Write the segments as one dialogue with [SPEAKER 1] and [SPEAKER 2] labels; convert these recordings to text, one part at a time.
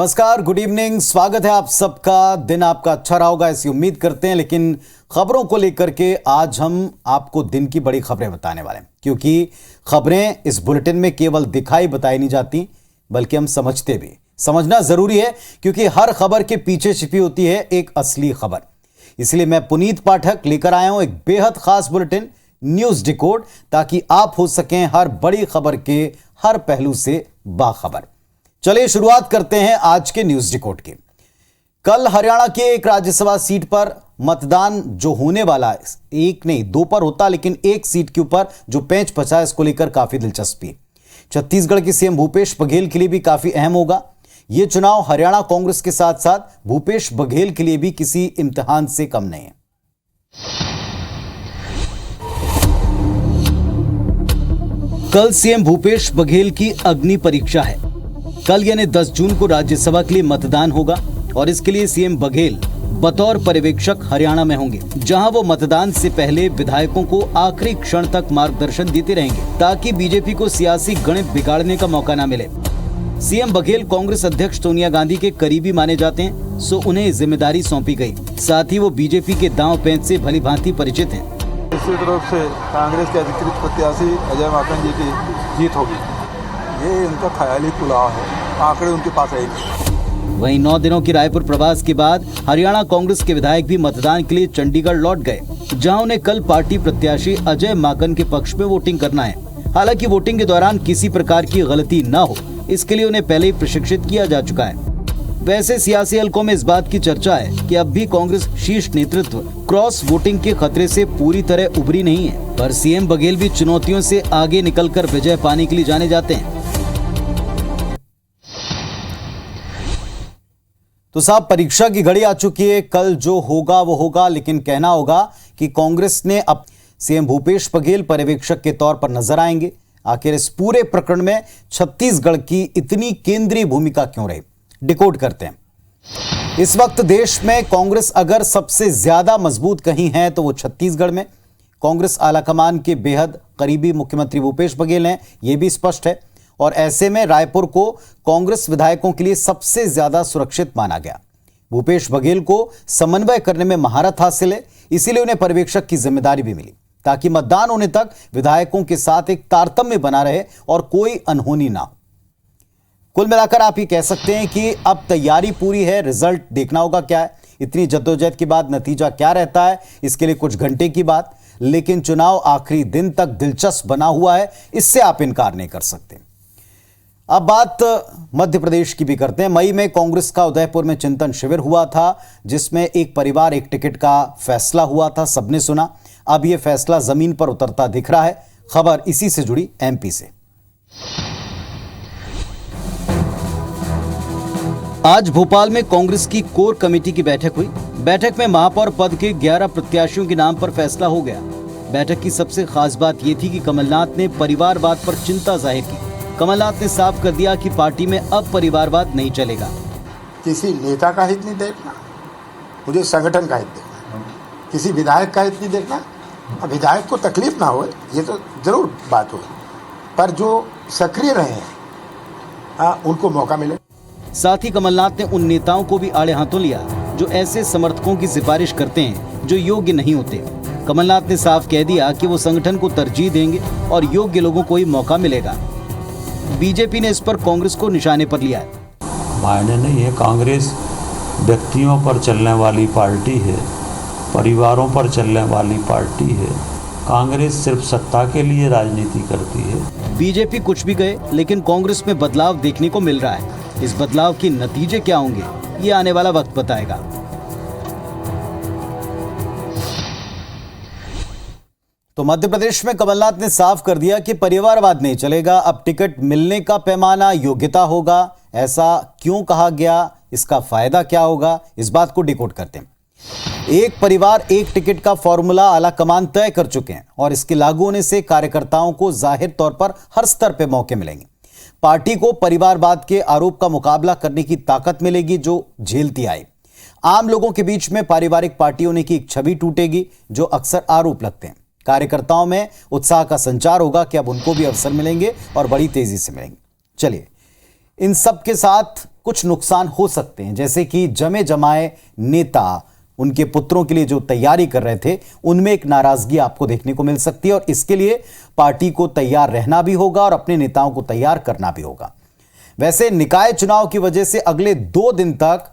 [SPEAKER 1] नमस्कार, good evening. स्वागत है आप सबका। दिन आपका अच्छा रहा होगा ऐसी उम्मीद करते हैं। लेकिन खबरों को लेकर के आज हम आपको दिन की बड़ी खबरें बताने वाले हैं, क्योंकि खबरें इस बुलेटिन में केवल दिखाई बताई नहीं जाती, बल्कि हम समझते भी। समझना जरूरी है, क्योंकि हर खबर के पीछे छिपी होती है एक असली खबर। इसलिए मैं पुनीत पाठक लेकर आया हूं एक बेहद खास बुलेटिन, न्यूज डिकोड, ताकि आप हो सकें हर बड़ी खबर के हर पहलू से बाखबर। चलिए शुरुआत करते हैं आज के न्यूज डिकोड की। कल हरियाणा के एक राज्यसभा सीट पर मतदान जो होने वाला है, एक नहीं दो पर होता, लेकिन एक सीट के ऊपर जो पेंच पचा है, इसको लेकर काफी दिलचस्पी। छत्तीसगढ़ के सीएम भूपेश बघेल के लिए भी काफी अहम होगा। यह चुनाव हरियाणा कांग्रेस के साथ साथ भूपेश बघेल के लिए भी किसी इम्तिहान से कम नहीं है। कल सीएम भूपेश बघेल की अग्नि परीक्षा है। कल यानी 10 जून को राज्यसभा के लिए मतदान होगा और इसके लिए सीएम बघेल बतौर पर्यवेक्षक हरियाणा में होंगे, जहां वो मतदान से पहले विधायकों को आखिरी क्षण तक मार्गदर्शन देते रहेंगे, ताकि बीजेपी को सियासी गणित बिगाड़ने का मौका न मिले। सीएम बघेल कांग्रेस अध्यक्ष सोनिया गांधी के करीबी माने जाते हैं, सो उन्हें जिम्मेदारी सौंपी गई। साथ ही वो बीजेपी के दांव पेंच से भली भांति परिचित हैं।
[SPEAKER 2] निश्चित रूप से कांग्रेस के अधिकृत प्रत्याशी अजय माकन जी की जीत होगी। ये उनका ख्याली पुलाव है, आंकड़े उनके पास आएंगे।
[SPEAKER 1] वहीं 9 दिनों की रायपुर प्रवास के बाद हरियाणा कांग्रेस के विधायक भी मतदान के लिए चंडीगढ़ लौट गए, जहां उन्हें कल पार्टी प्रत्याशी अजय माकन के पक्ष में वोटिंग करना है। हालांकि वोटिंग के दौरान किसी प्रकार की गलती न हो, इसके लिए उन्हें पहले ही प्रशिक्षित किया जा चुका है। वैसे सियासी हलकों में इस बात की चर्चा है कि अब भी कांग्रेस शीर्ष नेतृत्व क्रॉस वोटिंग के खतरे से पूरी तरह उभरी नहीं है, पर सीएम बघेल भी चुनौतियों से आगे निकलकर विजय पाने के लिए जाने जाते हैं। तो साहब, परीक्षा की घड़ी आ चुकी है। कल जो होगा वो होगा, लेकिन कहना होगा कि कांग्रेस ने अब सीएम भूपेश बघेल पर्यवेक्षक के तौर पर नजर आएंगे। आखिर इस पूरे प्रकरण में छत्तीसगढ़ की इतनी केंद्रीय भूमिका क्यों रही, डिकोड करते हैं। इस वक्त देश में कांग्रेस अगर सबसे ज्यादा मजबूत कहीं है तो वो छत्तीसगढ़ में। कांग्रेस आलाकमान के बेहद करीबी मुख्यमंत्री भूपेश बघेल हैं, यह भी स्पष्ट है। और ऐसे में रायपुर को कांग्रेस विधायकों के लिए सबसे ज्यादा सुरक्षित माना गया। भूपेश बघेल को समन्वय करने में महारत हासिल है, इसीलिए उन्हें पर्यवेक्षक की जिम्मेदारी भी मिली, ताकि मतदान होने तक विधायकों के साथ एक तारतम्य बना रहे और कोई अनहोनी ना हो। कुल मिलाकर आप ये कह सकते हैं कि अब तैयारी पूरी है, रिजल्ट देखना होगा क्या है। इतनी जद्दोजहद के बाद नतीजा क्या रहता है, इसके लिए कुछ घंटे की बात, लेकिन चुनाव आखिरी दिन तक दिलचस्प बना हुआ है, इससे आप इनकार नहीं कर सकते। अब बात मध्य प्रदेश की भी करते हैं। मई में कांग्रेस का उदयपुर में चिंतन शिविर हुआ था, जिसमें एक परिवार एक टिकट का फैसला हुआ था, सबने सुना। अब यह फैसला जमीन पर उतरता दिख रहा है। खबर इसी से जुड़ी एमपी से। आज भोपाल में कांग्रेस की कोर कमेटी की बैठक हुई। बैठक में महापौर पद के 11 प्रत्याशियों के नाम पर फैसला हो गया। बैठक की सबसे खास बात यह थी कि कमलनाथ ने परिवारवाद पर चिंता जाहिर की। कमलनाथ ने साफ कर दिया कि पार्टी में अब परिवारवाद नहीं चलेगा।
[SPEAKER 3] किसी नेता का हित नहीं देखना, मुझे संगठन का हित देखना, किसी विधायक का हित नहीं देखना। अब विधायक को तकलीफ ना हो, ये तो जरूर बात हो, पर जो सक्रिय रहे हैं उनको मौका मिले।
[SPEAKER 1] साथ ही कमलनाथ ने उन नेताओं को भी आड़े हाथों लिया जो ऐसे समर्थकों की सिफारिश करते हैं जो योग्य नहीं होते। कमलनाथ ने साफ कह दिया कि वो संगठन को तरजीह देंगे और योग्य लोगों को ही मौका मिलेगा। बीजेपी ने इस पर कांग्रेस को निशाने पर लिया है।
[SPEAKER 4] मायने नहीं है, कांग्रेस व्यक्तियों पर चलने वाली पार्टी है, परिवारों पर चलने वाली पार्टी है। कांग्रेस सिर्फ सत्ता के लिए राजनीति करती है।
[SPEAKER 1] बीजेपी कुछ भी कहे, लेकिन कांग्रेस में बदलाव देखने को मिल रहा है। इस बदलाव के नतीजे क्या होंगे, ये आने वाला वक्त बताएगा। तो मध्य प्रदेश में कमलनाथ ने साफ कर दिया कि परिवारवाद नहीं चलेगा। अब टिकट मिलने का पैमाना योग्यता होगा। ऐसा क्यों कहा गया, इसका फायदा क्या होगा, इस बात को डिकोड करते हैं। एक परिवार एक टिकट का फॉर्मूला आलाकमान तय कर चुके हैं और इसके लागू होने से कार्यकर्ताओं को जाहिर तौर पर हर स्तर पर मौके मिलेंगे। पार्टी को परिवारवाद के आरोप का मुकाबला करने की ताकत मिलेगी जो झेलती आई। आम लोगों के बीच में पारिवारिक पार्टी होने की एक छवि टूटेगी जो अक्सर आरोप लगते हैं। कार्यकर्ताओं में उत्साह का संचार होगा कि अब उनको भी अवसर मिलेंगे और बड़ी तेजी से मिलेंगे। चलिए, इन सब के साथ कुछ नुकसान हो सकते हैं, जैसे कि जमे जमाए नेता उनके पुत्रों के लिए जो तैयारी कर रहे थे उनमें एक नाराजगी आपको देखने को मिल सकती है और इसके लिए पार्टी को तैयार रहना भी होगा और अपने नेताओं को तैयार करना भी होगा। वैसे निकाय चुनाव की वजह से अगले 2 दिन तक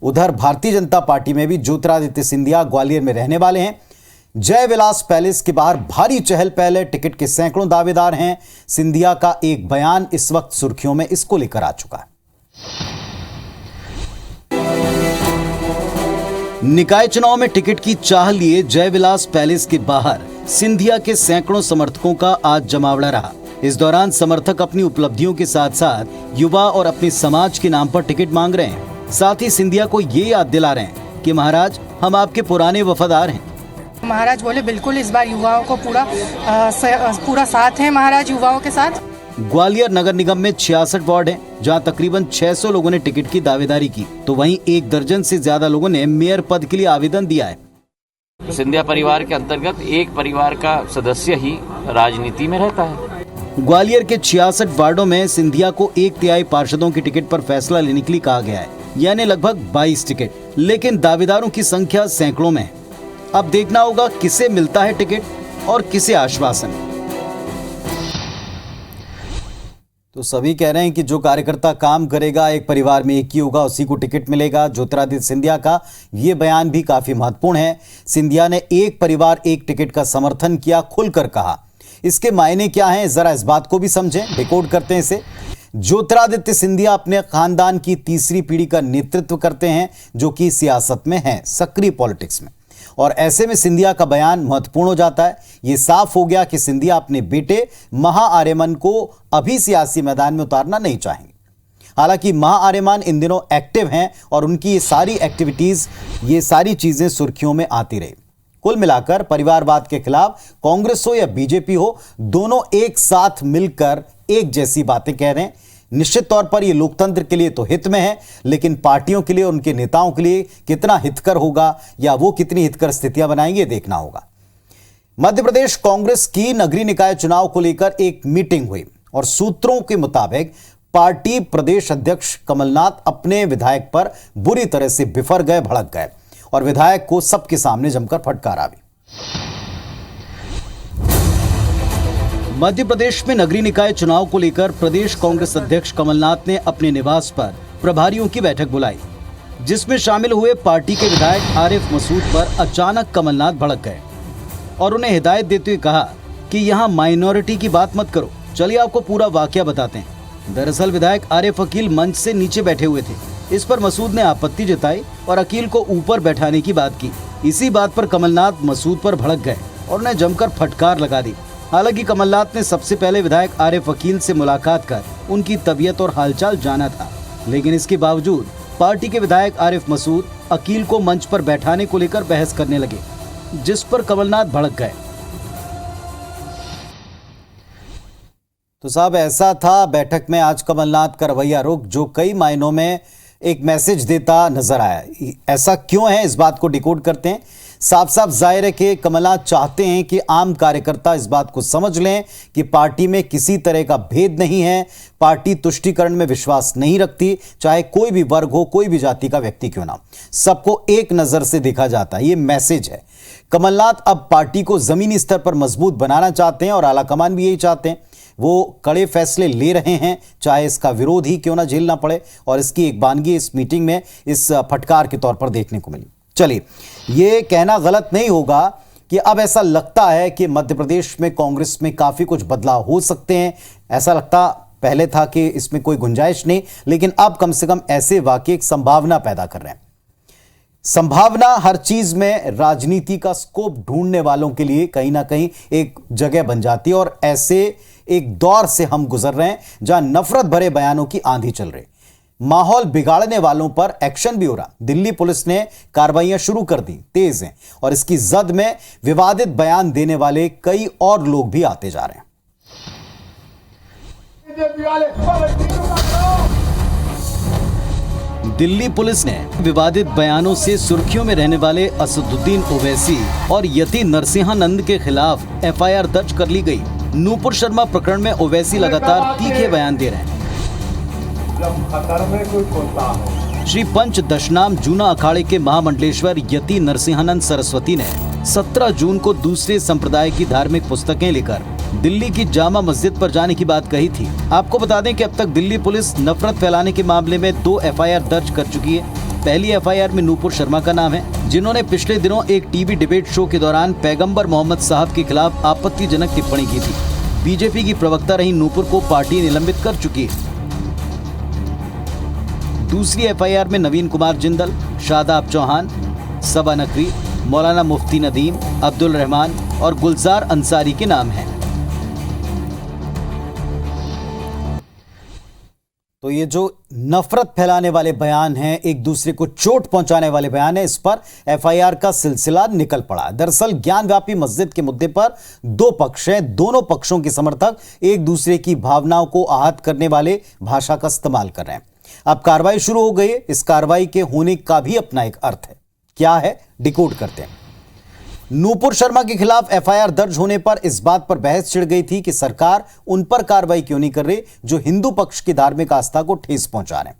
[SPEAKER 1] उधर भारतीय जनता पार्टी में भी ज्योतिरादित्य सिंधिया ग्वालियर में रहने वाले हैं। जय विलास पैलेस के बाहर भारी चहल पहल है, टिकट के सैकड़ों दावेदार हैं। सिंधिया का एक बयान इस वक्त सुर्खियों में इसको लेकर आ चुका है। निकाय चुनाव में टिकट की चाह लिए जय विलास पैलेस के बाहर सिंधिया के सैकड़ों समर्थकों का आज जमावड़ा रहा। इस दौरान समर्थक अपनी उपलब्धियों के साथ साथ युवा और अपने समाज के नाम पर टिकट मांग रहे हैं। साथ ही सिंधिया को ये याद दिला रहे हैं कि महाराज हम आपके पुराने वफादार हैं।
[SPEAKER 5] महाराज बोले बिल्कुल इस बार युवाओं को पूरा साथ है महाराज युवाओं के साथ।
[SPEAKER 1] ग्वालियर नगर निगम में 66 वार्ड हैं, जहां तकरीबन 600 लोगों ने टिकट की दावेदारी की, तो वहीं 1 दर्जन से ज्यादा लोगों ने मेयर पद के लिए आवेदन दिया है।
[SPEAKER 6] सिंधिया परिवार के अंतर्गत एक परिवार का सदस्य ही राजनीति में रहता है।
[SPEAKER 1] ग्वालियर के 66 वार्डों में सिंधिया को 1/3 पार्षदों की टिकट पर फैसला लेने के लिए कहा गया है, यानी लगभग 22 टिकट, लेकिन दावेदारों की संख्या सैकड़ों में है। अब देखना होगा किसे मिलता है टिकट और किसे आश्वासन। तो सभी कह रहे हैं कि जो कार्यकर्ता काम करेगा, एक परिवार में एक ही होगा, उसी को टिकट मिलेगा। ज्योतिरादित्य सिंधिया का ये बयान भी काफी महत्वपूर्ण है। सिंधिया ने एक परिवार एक टिकट का समर्थन किया, खुलकर कहा। इसके मायने क्या हैं, जरा इस बात को भी समझें, डिकोड करते हैं इसे। ज्योतिरादित्य सिंधिया अपने खानदान की तीसरी पीढ़ी का नेतृत्व करते हैं, जो कि सियासत में है, सक्रिय पॉलिटिक्स में, और ऐसे में सिंधिया का बयान महत्वपूर्ण हो जाता है। यह साफ हो गया कि सिंधिया अपने बेटे महाआर्यमन को अभी सियासी मैदान में उतारना नहीं चाहेंगे। हालांकि महाआर्यमन इन दिनों एक्टिव हैं और उनकी ये सारी एक्टिविटीज, ये सारी चीजें सुर्खियों में आती रही। कुल मिलाकर परिवारवाद के खिलाफ कांग्रेस हो या बीजेपी हो, दोनों एक साथ मिलकर एक जैसी बातें कह रहे हैं। निश्चित तौर पर यह लोकतंत्र के लिए तो हित में है, लेकिन पार्टियों के लिए, उनके नेताओं के लिए कितना हितकर होगा या वो कितनी हितकर स्थितियां बनाएंगे, देखना होगा। मध्य प्रदेश कांग्रेस की नगरीय निकाय चुनाव को लेकर एक मीटिंग हुई और सूत्रों के मुताबिक पार्टी प्रदेश अध्यक्ष कमलनाथ अपने विधायक पर बुरी तरह से बिफर गए, भड़क गए और विधायक को सबके सामने जमकर फटकारा भी। मध्य प्रदेश में नगरीय निकाय चुनाव को लेकर प्रदेश कांग्रेस अध्यक्ष कमलनाथ ने अपने निवास पर प्रभारियों की बैठक बुलाई, जिसमें शामिल हुए पार्टी के विधायक आरिफ मसूद पर अचानक कमलनाथ भड़क गए और उन्हें हिदायत देते हुए कहा कि यहां माइनॉरिटी की बात मत करो। चलिए आपको पूरा वाकया बताते हैं। दरअसल विधायक आरिफ अकील मंच से नीचे बैठे हुए थे। इस पर मसूद ने आपत्ति जताई और अकील को ऊपर बैठाने की बात की। इसी बात पर कमलनाथ मसूद पर भड़क गए और उन्हें जमकर फटकार लगा दी। हालांकि कमलनाथ ने सबसे पहले विधायक आरिफ अकील से मुलाकात कर उनकी तबीयत और हालचाल जाना था, लेकिन इसके बावजूद पार्टी के विधायक आरिफ मसूद अकील को मंच पर बैठाने को लेकर बहस करने लगे, जिस पर कमलनाथ भड़क गए। तो साहब ऐसा था बैठक में आज कमलनाथ का रवैया रुख, जो कई मायनों में एक मैसेज देता नजर आया। ऐसा क्यों है, इस बात को डिकोड करते हैं। साफ साफ जाहिर है कि कमलनाथ चाहते हैं कि आम कार्यकर्ता इस बात को समझ लें कि पार्टी में किसी तरह का भेद नहीं है। पार्टी तुष्टीकरण में विश्वास नहीं रखती, चाहे कोई भी वर्ग हो, कोई भी जाति का व्यक्ति क्यों ना, सबको एक नजर से देखा जाता है। ये मैसेज है। कमलनाथ अब पार्टी को जमीनी स्तर पर मजबूत बनाना चाहते हैं और आलाकमान भी यही चाहते हैं। वो कड़े फैसले ले रहे हैं, चाहे इसका विरोध ही क्यों ना झेलना पड़े, और इसकी एक बानगी इस मीटिंग में इस फटकार के तौर पर देखने को मिली। चलिए, ये कहना गलत नहीं होगा कि अब ऐसा लगता है कि मध्य प्रदेश में कांग्रेस में काफी कुछ बदलाव हो सकते हैं। ऐसा लगता पहले था कि इसमें कोई गुंजाइश नहीं, लेकिन अब कम से कम ऐसे वाकये एक संभावना पैदा कर रहे हैं। संभावना हर चीज में राजनीति का स्कोप ढूंढने वालों के लिए कहीं ना कहीं एक जगह बन जाती है, और ऐसे एक दौर से हम गुजर रहे हैं जहां नफरत भरे बयानों की आंधी चल रही। माहौल बिगाड़ने वालों पर एक्शन भी हो रहा। दिल्ली पुलिस ने कार्रवाइयां शुरू कर दी, तेज हैं, और इसकी जद में विवादित बयान देने वाले कई और लोग भी आते जा रहे हैं। दिल्ली पुलिस ने विवादित बयानों से सुर्खियों में रहने वाले असदुद्दीन ओवैसी और यति नरसिंहानंद के खिलाफ एफआईआर दर्ज कर ली गई। नूपुर शर्मा प्रकरण में ओवैसी लगातार तीखे बयान दे रहे हैं। श्री पंच दशनाम जूना अखाड़े के महामंडलेश्वर यति नरसिंहानंद सरस्वती ने 17 जून को दूसरे संप्रदाय की धार्मिक पुस्तकें लेकर दिल्ली की जामा मस्जिद पर जाने की बात कही थी। आपको बता दें कि अब तक दिल्ली पुलिस नफरत फैलाने के मामले में 2 FIR दर्ज कर चुकी है। पहली FIR में नूपुर शर्मा का नाम है, जिन्होंने पिछले दिनों एक टीवी डिबेट शो के दौरान पैगंबर मोहम्मद साहब के खिलाफ आपत्तिजनक टिप्पणी की थी। बीजेपी की प्रवक्ता रही नूपुर को पार्टी निलंबित कर चुकी है। दूसरी FIR में नवीन कुमार जिंदल, शादाब चौहान, सबा नकवी, मौलाना मुफ्ती नदीम, अब्दुल रहमान और गुलजार अंसारी के नाम हैं। तो ये जो नफरत फैलाने वाले बयान हैं, एक दूसरे को चोट पहुंचाने वाले बयान है, इस पर FIR का सिलसिला निकल पड़ा। दरअसल ज्ञानव्यापी मस्जिद के मुद्दे पर 2 पक्ष हैं। दोनों पक्षों के समर्थक एक दूसरे की भावनाओं को आहत करने वाले भाषा का इस्तेमाल कर रहे हैं। अब कार्रवाई शुरू हो गई है। इस कार्रवाई के होने का भी अपना एक अर्थ है। क्या है, डिकोड करते हैं। नूपुर शर्मा के खिलाफ FIR दर्ज होने पर इस बात पर बहस छिड़ गई थी कि सरकार उन पर कार्रवाई क्यों नहीं कर रही जो हिंदू पक्ष की धार्मिक आस्था को ठेस पहुंचा रहे हैं।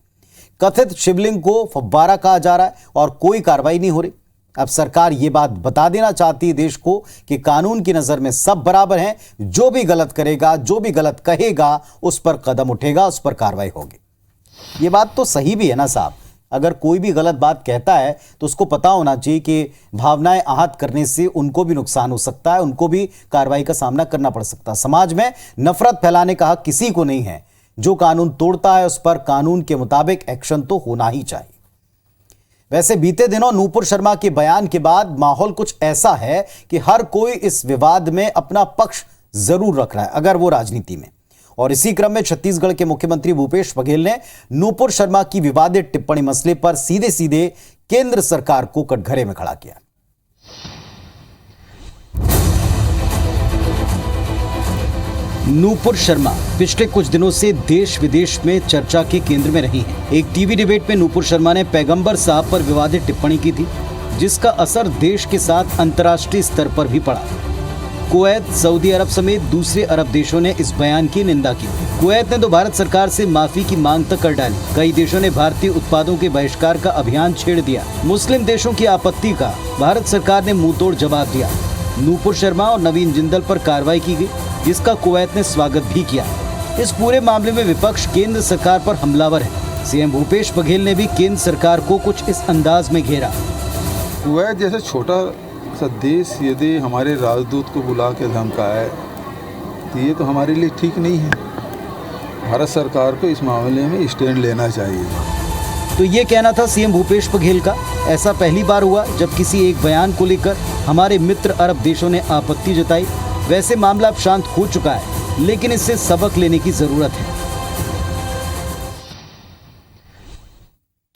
[SPEAKER 1] कथित शिवलिंग को फव्वारा कहा जा रहा है और कोई कार्रवाई नहीं हो रही। अब सरकार ये बात बता देना चाहती है देश को कि कानून की नजर में सब बराबर हैं। जो भी गलत करेगा, जो भी गलत कहेगा, उस पर कदम उठेगा, उस पर कार्रवाई होगी। ये बात तो सही भी है ना साहब। अगर कोई भी गलत बात कहता है तो उसको पता होना चाहिए कि भावनाएं आहत करने से उनको भी नुकसान हो सकता है, उनको भी कार्रवाई का सामना करना पड़ सकता है। समाज में नफरत फैलाने का हक किसी को नहीं है। जो कानून तोड़ता है उस पर कानून के मुताबिक एक्शन तो होना ही चाहिए। वैसे बीते दिनों नूपुर शर्मा के बयान के बाद माहौल कुछ ऐसा है कि हर कोई इस विवाद में अपना पक्ष जरूर रख रहा है, अगर वो राजनीति में। और इसी क्रम में छत्तीसगढ़ के मुख्यमंत्री भूपेश बघेल ने नूपुर शर्मा की विवादित टिप्पणी मसले पर सीधे सीधे केंद्र सरकार को कटघरे में खड़ा किया। नूपुर शर्मा पिछले कुछ दिनों से देश विदेश में चर्चा के केंद्र में रही हैं। एक टीवी डिबेट में नूपुर शर्मा ने पैगंबर साहब पर विवादित टिप्पणी की थी, जिसका असर देश के साथ अंतर्राष्ट्रीय स्तर पर भी पड़ा। कुवैत, सऊदी अरब समेत दूसरे अरब देशों ने इस बयान की निंदा की। कुवैत ने तो भारत सरकार से माफी की मांग तक कर डाली। कई देशों ने भारतीय उत्पादों के बहिष्कार का अभियान छेड़ दिया। मुस्लिम देशों की आपत्ति का भारत सरकार ने मुंहतोड़ जवाब दिया। नूपुर शर्मा और नवीन जिंदल पर कार्रवाई की गई, जिसका कुवैत ने स्वागत भी किया। इस पूरे मामले में विपक्ष केंद्र सरकार पर हमलावर है। सीएम भूपेश बघेल ने भी केंद्र सरकार को कुछ इस अंदाज में घेरा।
[SPEAKER 2] कुवैत जैसे छोटा सा देश यदि हमारे राजदूत को बुला के धमकाए तो ये तो हमारे लिए ठीक नहीं है। भारत सरकार को इस मामले में स्टैंड लेना चाहिए।
[SPEAKER 1] तो ये कहना था सीएम भूपेश बघेल का। ऐसा पहली बार हुआ जब किसी एक बयान को लेकर हमारे मित्र अरब देशों ने आपत्ति जताई। वैसे मामला अब शांत हो चुका है, लेकिन इससे सबक लेने की जरूरत है।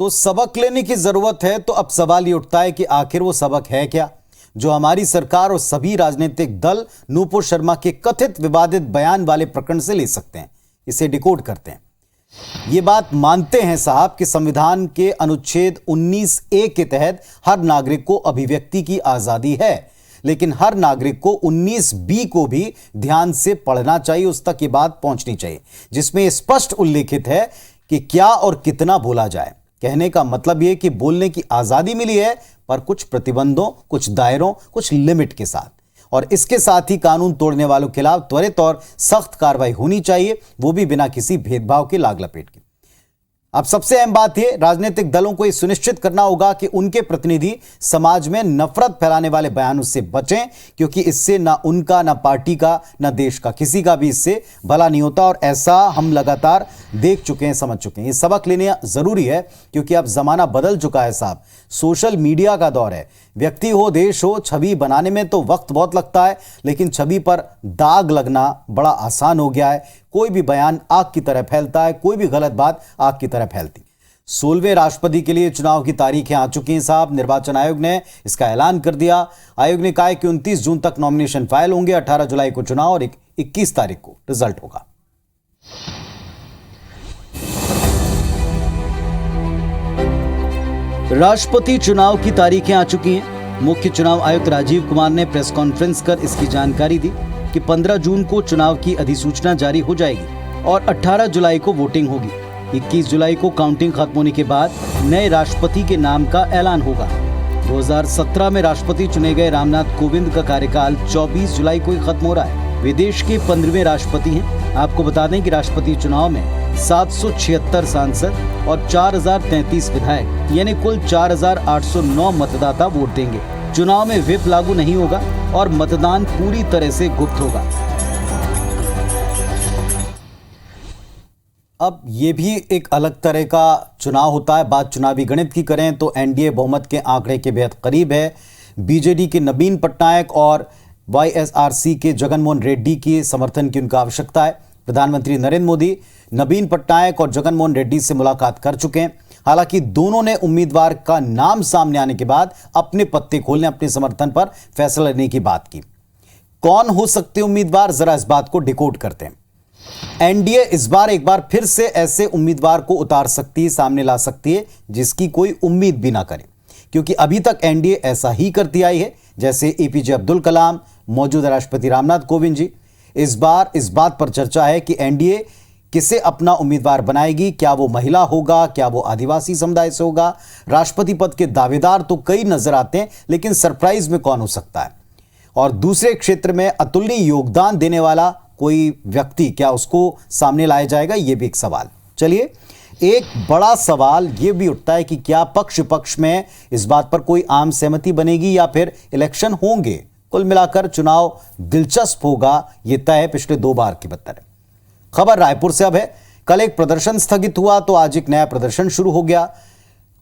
[SPEAKER 1] तो सबक लेने की जरूरत है, तो अब सवाल ये उठता है कि आखिर वो सबक है क्या, जो हमारी सरकार और सभी राजनीतिक दल नूपुर शर्मा के कथित विवादित बयान वाले प्रकरण से ले सकते हैं। इसे डिकोड करते हैं। ये बात मानते हैं साहब कि संविधान के अनुच्छेद 19A के तहत हर नागरिक को अभिव्यक्ति की आजादी है, लेकिन हर नागरिक को 19B को भी ध्यान से पढ़ना चाहिए। उस तक ये बात पहुंचनी चाहिए, जिसमें स्पष्ट उल्लेखित है कि क्या और कितना बोला जाए। कहने का मतलब यह कि बोलने की आजादी मिली है, पर कुछ प्रतिबंधों, कुछ दायरों, कुछ लिमिट के साथ। और इसके साथ ही कानून तोड़ने वालों के खिलाफ त्वरित और सख्त कार्रवाई होनी चाहिए, वो भी बिना किसी भेदभाव के लाग लपेट के। अब सबसे अहम बात यह, राजनीतिक दलों को यह सुनिश्चित करना होगा कि उनके प्रतिनिधि समाज में नफरत फैलाने वाले बयानों से बचें, क्योंकि इससे ना उनका, ना पार्टी का, ना देश का, किसी का भी इससे भला नहीं होता। और ऐसा हम लगातार देख चुके हैं, समझ चुके हैं। ये सबक लेना जरूरी है, क्योंकि अब जमाना बदल चुका है साहब। सोशल मीडिया का दौर है। व्यक्ति हो, देश हो, छवि बनाने में तो वक्त बहुत लगता है, लेकिन छवि पर दाग लगना बड़ा आसान हो गया है। कोई भी बयान आग की तरह फैलता है, कोई भी गलत बात आग की तरह फैलती। 16वें राष्ट्रपति के लिए चुनाव की तारीखें आ चुकी हैं साहब। निर्वाचन आयोग ने इसका ऐलान कर दिया। आयोग ने कहा है कि 29 जून तक नॉमिनेशन फाइल होंगे, 18 जुलाई को चुनाव और 21 तारीख को रिजल्ट होगा। राष्ट्रपति चुनाव की तारीखें आ चुकी हैं। मुख्य चुनाव आयुक्त राजीव कुमार ने प्रेस कॉन्फ्रेंस कर इसकी जानकारी दी कि 15 जून को चुनाव की अधिसूचना जारी हो जाएगी और 18 जुलाई को वोटिंग होगी। 21 जुलाई को काउंटिंग खत्म होने के बाद नए राष्ट्रपति के नाम का ऐलान होगा। 2017 में राष्ट्रपति चुने गए रामनाथ कोविंद का कार्यकाल 24 जुलाई को ही खत्म हो रहा है। वे देश के 15वें राष्ट्रपति हैं। आपको बता दें कि राष्ट्रपति चुनाव में 776 सांसद और 4033 विधायक यानी कुल 4809 मतदाता वोट देंगे। चुनाव में व्हिप लागू नहीं होगा और मतदान पूरी तरह से गुप्त होगा। अब ये भी एक अलग तरह का चुनाव होता है। बात चुनावी गणित की करें तो एनडीए बहुमत के आंकड़े के बेहद करीब है। बीजेडी के नवीन पटनायक और वाईएसआरसी के जगनमोहन रेड्डी की समर्थन की उनका आवश्यकता है। प्रधानमंत्री नरेंद्र मोदी नवीन पटनायक और जगनमोहन रेड्डी से मुलाकात कर चुके हैं। हालांकि दोनों ने उम्मीदवार का नाम सामने आने के बाद अपने पत्ते खोलने, अपने समर्थन पर फैसला लेने की बात की। कौन हो सकते उम्मीदवार, जरा इस बात को डिकोड करते हैं। एनडीए इस बार एक बार फिर से ऐसे उम्मीदवार को उतार सकती है, सामने ला सकती है जिसकी कोई उम्मीद भी ना करे, क्योंकि अभी तक एनडीए ऐसा ही करती आई है। जैसे एपीजे अब्दुल कलाम, मौजूदा राष्ट्रपति रामनाथ कोविंद जी। इस बार इस बात पर चर्चा है कि एनडीए किसे अपना उम्मीदवार बनाएगी। क्या वो महिला होगा, क्या वो आदिवासी समुदाय से होगा। राष्ट्रपति पद के दावेदार तो कई नजर आते हैं, लेकिन सरप्राइज में कौन हो सकता है। और दूसरे क्षेत्र में अतुलनीय योगदान देने वाला कोई व्यक्ति, क्या उसको सामने लाया जाएगा, यह भी एक सवाल। चलिए, एक बड़ा सवाल यह भी उठता है कि क्या पक्ष पक्ष में इस बात पर कोई आम सहमति बनेगी या फिर इलेक्शन होंगे। कुल मिलाकर चुनाव दिलचस्प होगा, यह तय है पिछले 2 बार की तरह। खबर रायपुर से अब है। कल एक प्रदर्शन स्थगित हुआ तो आज एक नया प्रदर्शन शुरू हो गया।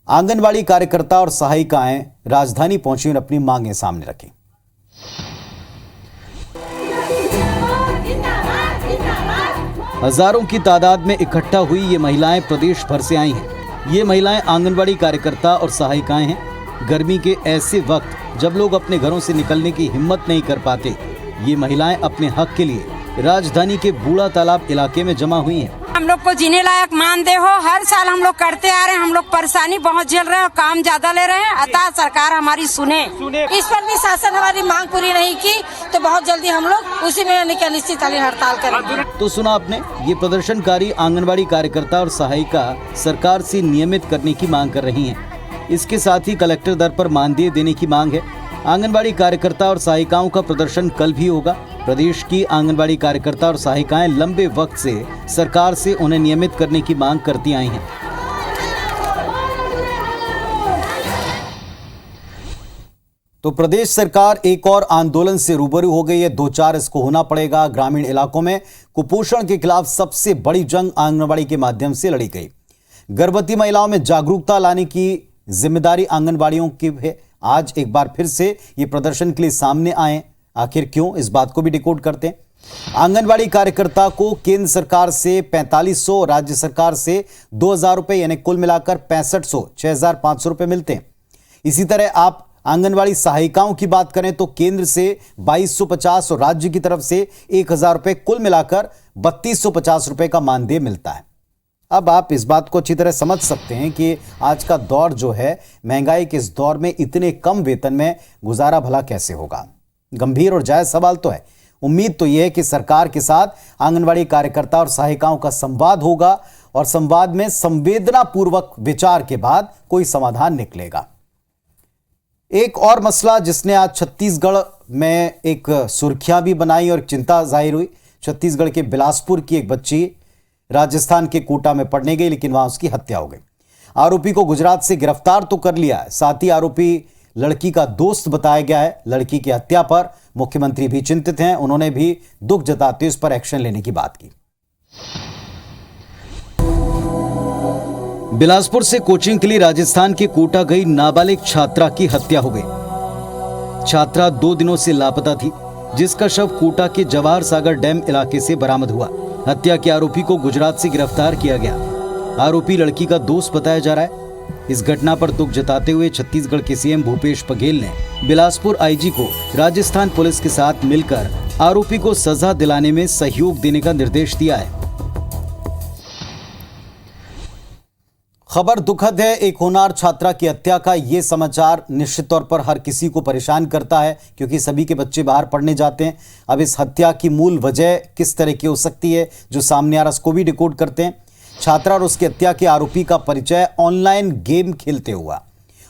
[SPEAKER 1] आंगनबाड़ी कार्यकर्ता और सहायिकाएं राजधानी पहुंची और अपनी मांगें सामने रखी। हजारों की तादाद में इकट्ठा हुई ये महिलाएं प्रदेश भर से आई हैं। ये महिलाएं आंगनबाड़ी कार्यकर्ता और सहायिकाएं हैं। गर्मी के ऐसे वक्त जब लोग अपने घरों से निकलने की हिम्मत नहीं कर पाते, ये महिलाएं अपने हक के लिए राजधानी के बूढ़ा तालाब इलाके में जमा हुई हैं।
[SPEAKER 7] हम लोग को जीने लायक मानदेय हो, हर साल हम लोग करते आ रहे हैं। हम लोग परेशानी बहुत झेल रहे हैं और काम ज्यादा ले रहे हैं। अतः सरकार हमारी सुने। इस पर भी शासन हमारी मांग पूरी नहीं की तो बहुत जल्दी हम लोग उसी में अनिश्चितकालीन हड़ताल करेंगे।
[SPEAKER 1] तो सुना आपने, ये प्रदर्शनकारी आंगनबाड़ी कार्यकर्ता और सहायिका सरकार से नियमित करने की मांग कर रही हैं। इसके साथ ही कलेक्टर दर पर मानदेय देने की मांग है। आंगनबाड़ी कार्यकर्ता और सहायिकाओं का प्रदर्शन कल भी होगा। प्रदेश की आंगनबाड़ी कार्यकर्ता और सहायिकाएं लंबे वक्त से सरकार से उन्हें नियमित करने की मांग करती आई हैं। तो प्रदेश सरकार एक और आंदोलन से रूबरू हो गई है। 2-4 इसको होना पड़ेगा। ग्रामीण इलाकों में कुपोषण के खिलाफ सबसे बड़ी जंग आंगनबाड़ी के माध्यम से लड़ी गई। गर्भवती महिलाओं में जागरूकता लाने की जिम्मेदारी आंगनबाड़ियों की है। आज एक बार फिर से ये प्रदर्शन के लिए सामने आए। आखिर क्यों, इस बात को भी डिकोड करते हैं। आंगनबाड़ी कार्यकर्ता को केंद्र सरकार से 4500, राज्य सरकार से 2000 रुपए, यानी कुल मिलाकर 6500, 6500 रुपए मिलते हैं। इसी तरह आप आंगनबाड़ी सहायिकाओं की बात करें तो केंद्र से 2250 और राज्य की तरफ से 1000 रुपए, कुल मिलाकर 3250 रुपए का मानदेय मिलता है। अब आप इस बात को अच्छी तरह समझ सकते हैं कि आज का दौर जो है, महंगाई के इस दौर में इतने कम वेतन में गुजारा भला कैसे होगा। गंभीर और जायज सवाल तो है। उम्मीद तो यह है कि सरकार के साथ आंगनबाड़ी कार्यकर्ता और सहायिकाओं का संवाद होगा और संवाद में संवेदनापूर्वक विचार के बाद कोई समाधान निकलेगा। एक और मसला जिसने आज छत्तीसगढ़ में एक सुर्खियां भी बनाई और चिंता जाहिर हुई। छत्तीसगढ़ के बिलासपुर की एक बच्ची राजस्थान के कोटा में पढ़ने गई, लेकिन वहां उसकी हत्या हो गई। आरोपी को गुजरात से गिरफ्तार तो कर लिया है, साथ ही आरोपी लड़की का दोस्त बताया गया है। लड़की की हत्या पर मुख्यमंत्री भी चिंतित हैं। उन्होंने भी दुख जताते उस पर एक्शन लेने की बात की। बिलासपुर से कोचिंग के लिए राजस्थान के कोटा गई नाबालिग छात्रा की हत्या हो गई। छात्रा 2 दिनों से लापता थी, जिसका शव कोटा के जवाहर सागर डैम इलाके से बरामद हुआ। हत्या के आरोपी को गुजरात से गिरफ्तार किया गया। आरोपी लड़की का दोस्त बताया जा रहा है। इस घटना पर दुख जताते हुए छत्तीसगढ़ के सीएम भूपेश बघेल ने बिलासपुर आईजी को राजस्थान पुलिस के साथ मिलकर आरोपी को सजा दिलाने में सहयोग देने का निर्देश दिया है। खबर दुखद है। एक होनहार छात्रा की हत्या का यह समाचार निश्चित तौर पर हर किसी को परेशान करता है, क्योंकि सभी के बच्चे बाहर पढ़ने जाते हैं। अब इस हत्या की मूल वजह किस तरह की हो सकती है जो सामने आ रहा, उसको भी डिकोड करते हैं। छात्रा और उसकी हत्या के आरोपी का परिचय ऑनलाइन गेम खेलते हुआ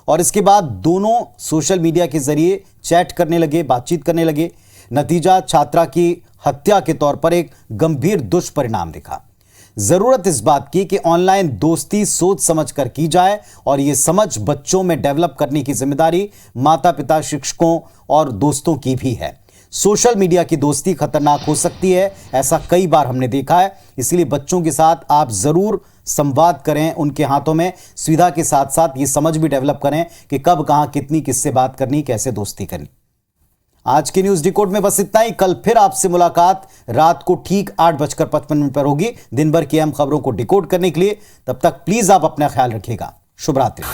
[SPEAKER 1] और इसके बाद दोनों सोशल मीडिया के जरिए चैट करने लगे, बातचीत करने लगे। नतीजा छात्रा की हत्या के तौर पर एक गंभीर दुष्परिणाम दिखा। जरूरत इस बात की कि ऑनलाइन दोस्ती सोच समझ कर की जाए और यह समझ बच्चों में डेवलप करने की जिम्मेदारी माता पिता, शिक्षकों और दोस्तों की भी है। सोशल मीडिया की दोस्ती खतरनाक हो सकती है, ऐसा कई बार हमने देखा है। इसलिए बच्चों के साथ आप जरूर संवाद करें, उनके हाथों में सुविधा के साथ साथ ये समझ भी डेवलप करें कि कब कहां कितनी किससे बात करनी, कैसे दोस्ती करनी। आज की न्यूज डिकोड में बस इतना ही। कल फिर आपसे मुलाकात रात को ठीक 8:55 पर होगी दिन भर की अहम खबरों को डिकोड करने के लिए। तब तक प्लीज आप अपना ख्याल रखिएगा। शुभ रात्रि।